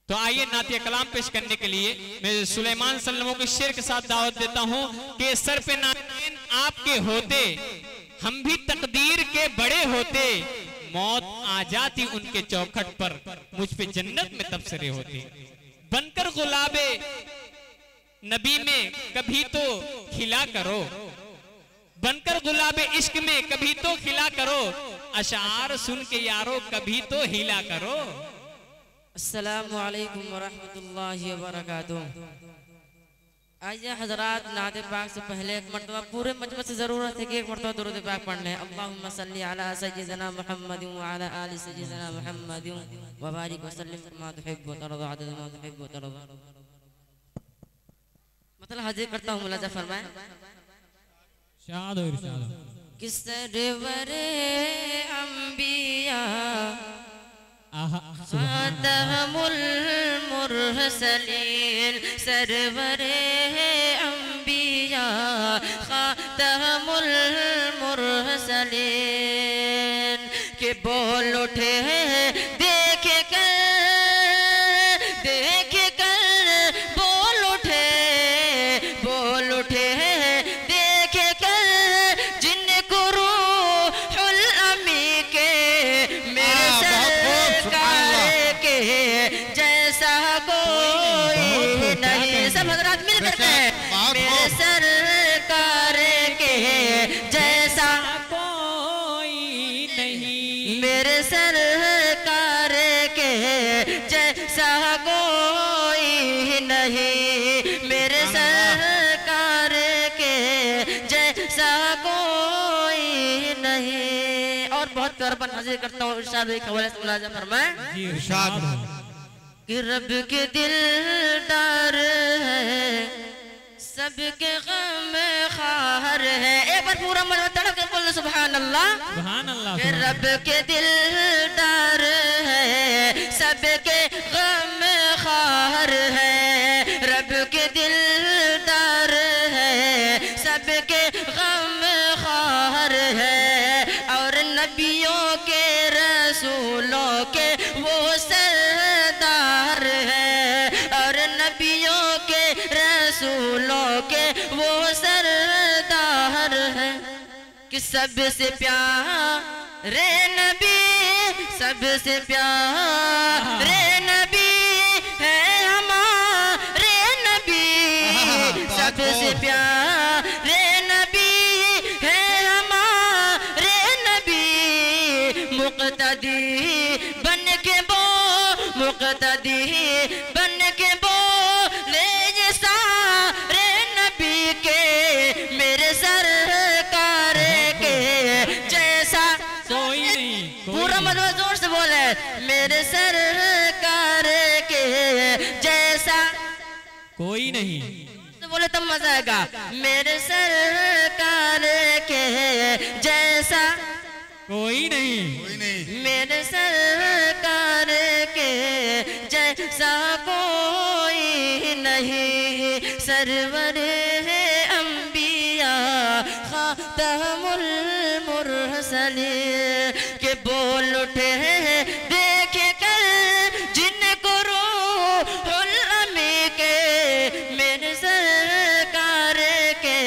तो आइए नातिया कलाम पेश करने के लिए मैं सुलेमान सल्लमों के शेर के साथ दावत देता हूं कि सर पे नाज़रीन आपके होते हम भी तकदीर के बड़े होते, मौत आ जाती उनके चौखट पर, मुझ पे जन्नत में तबसरे होते। बनकर गुलाबे नबी में कभी तो खिला करो, बनकर गुलाबे इश्क में कभी तो खिला करो, अशार सुन के यारो कभी तो हिला करो। अस्सलामु अलैकुम वरहमतुल्लाहि वबरकातुह। आइए हजरात, नात पाक से पहले एक मरतबा पूरे मजमे से जरूरत है कि एक मरतबा दुरूद पाक पढ़ लें। अल्लाहुम्मा सल्ली अला सय्यिदना मुहम्मदिन व अला आलि सय्यिदना मुहम्मदिन व बारिक व सल्लिम कमा तुहिब्बु व तर्दा अदद मा तुहिब्बु व तर्दा। मतलब हाजिर करता हूँ, मुलाजा फरमाएं। शाद और इरशाद कि सरवरे अंबिया खातमुल मुरसलीन, सरवरे अंबिया खातमुल मुरसलीन के बोल उठे देख कर बोल उठे देख कर जिनको रूहुल अमी के मेरे सरकार के जैसा कोई नहीं। सब हजरात मिल करके मेरे सरकार के जैसा कोई नहीं, मेरे सरकार के जैसा कोई नहीं, मेरे सरकार के जैसा कोई नहीं। और बहुत प्यार बन हाजिर करता हूँ इरशाद एक हवाले से मुलाजा फरमाएं। जी इरशाद कि रब के दिलदार है, सबके गम खार है। एक बार पूरा मन में तड़प के बोलो सुभान अल्लाह, सुभान अल्लाह। कि रब के दिलदार है, सबके गम खार है, रब के दिलदार है, सबके गम खार है। और नबियों के रसूलों के वो सरदार है, और नबियों के रसूलों के वो सरदार है। कि सबसे प्यारे नबी, सबसे प्यारे नबी है हमारे नबी, सबसे प्यारे नबी है हमारे नबी। मुक़्तदी बन के मुक़्तदी बन के बोले ये सारे नबी के मेरे सरकार के जैसा कोई नहीं, पूरा मतलब जोर से बोले मेरे सरकार के जैसा कोई नहीं, तो बोले तब मजा आएगा। मेरे सरकार के जैसा कोई नहीं, मेरे सरकार के जैसा कोई नहीं। सरवरे अंबिया खातमुल मुरसलीन के बोल उठे देख कर जिनको रूहुल अमी के मेरे सरकार के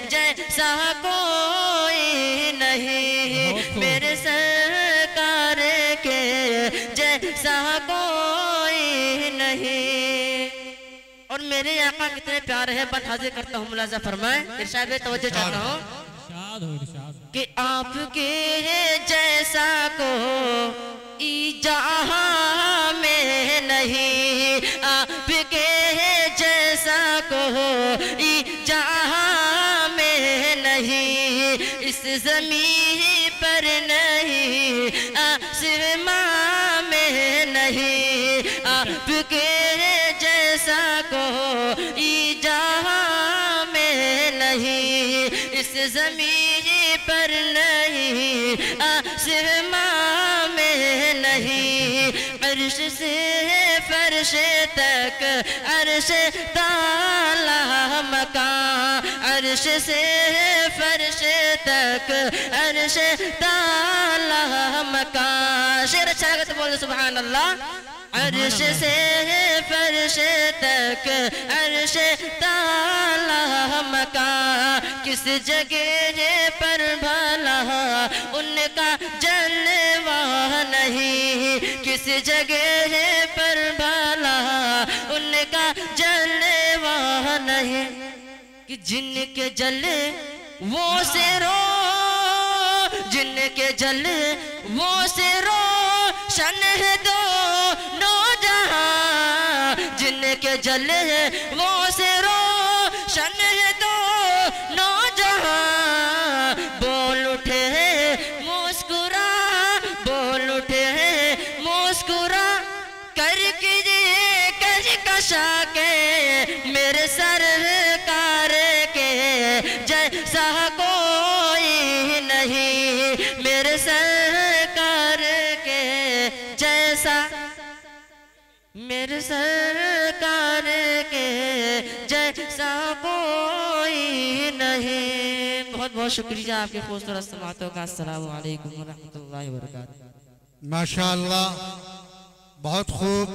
जैसा कोई नहीं, मेरे सरकार के जैसा कोई नहीं। और मेरे आका कितने प्यारे हैं, बस हाजिर करता हूँ, मुलाजा फरमाएं। इरशाद में तवज्जो चाहता हूँ कि आपके जैसा को जहां में नहीं, आपके जैसा को जहां में नहीं, इस ज़मीन पर नहीं, आसमां में नहीं, आपके जैसा को जहां में नहीं, इस ज़मीन पर नहीं, आसमां में नहीं। अर्श से फर्श तक अर्श ताला मकान, अर्श से फर्श तक अर्श ताला मकान। शेर अच्छा लगा तो बोलो सुभान अल्लाह। अर्श से फर्श तक अर्श ताला मकान, किस जगह पर भला उनका जलवा नहीं, किस जगह पर भला उनका जलवा नहीं। कि जिनके जले वो से रो, जिनके जले वो से रो शन है दो नो जहां, जिनके जले वो से रो शन है दो नो जहां। बोल उठे मुस्कुरा, बोल उठे मुस्कुरा करके ये कश कशा के मेरे सरकार के जैसा कोई नहीं, मेरे सरकार के जैसा, मेरे सरकार के जैसा कोई नहीं। बहुत बहुत शुक्रिया आपके खूबसूरत समातों का। अस्सलामु अलैकुम व रहमतुल्लाहि व बरकातहू। माशाअल्लाह, बहुत खूब।